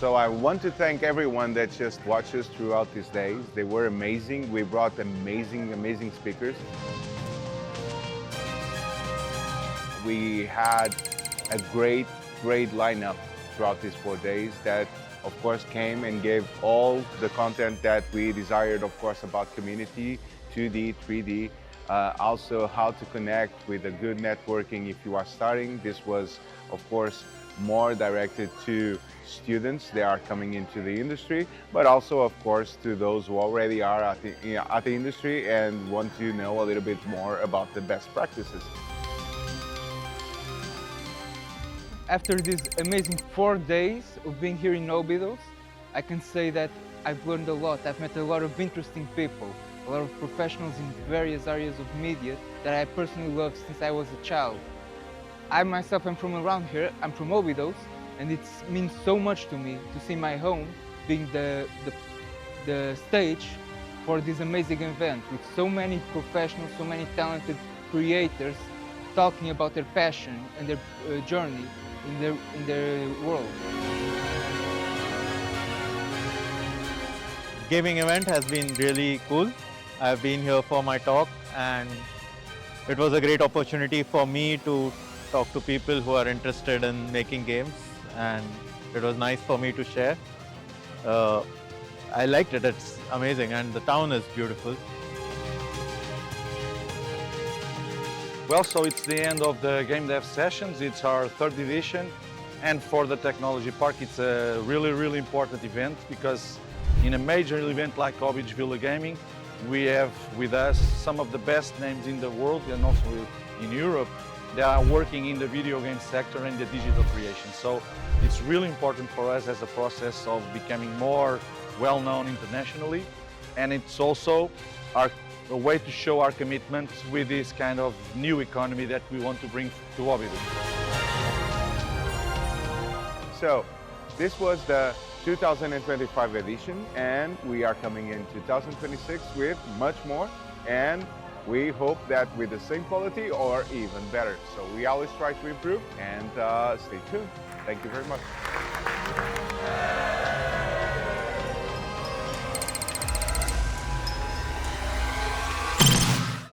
So I want to thank everyone that just watched us throughout these days. They were amazing. We brought amazing speakers. We had a great lineup throughout these 4 days that of course came and gave all the content that we desired, of course, about community, 2D, 3D, also how to connect with a good networking if you are starting. This was, of course, more directed to students that are coming into the industry, but also, of course, to those who already are at the industry and want to know a little bit more about the best practices. After these amazing 4 days of being here in Óbidos, I can say that I've learned a lot. I've met a lot of interesting people, a lot of professionals in various areas of media that I personally love since I was a child. I myself am from around here, I'm from Óbidos, and it means so much to me to see my home being the stage for this amazing event with so many professionals, so many talented creators talking about their passion and their journey in their world. Gaming event has been really cool. I've been here for my talk and it was a great opportunity for me to talk to people who are interested in making games, and it was nice for me to share. I liked it, it's amazing, and the town is beautiful. Well, so it's the end of the Game Dev Sessions. It's our 3rd edition, and for the Technology Park it's a really important event, because in a major event like Óbidos Gaming, we have with us some of the best names in the world and also in Europe that are working in the video game sector and the digital creation. So it's really important for us as a process of becoming more well-known internationally, and it's also a way to show our commitment with this kind of new economy that we want to bring to Óbidos. So this was the 2025 edition, and we are coming in 2026 with much more, and we hope that with the same quality or even better. So we always try to improve, and stay tuned. Thank you very much.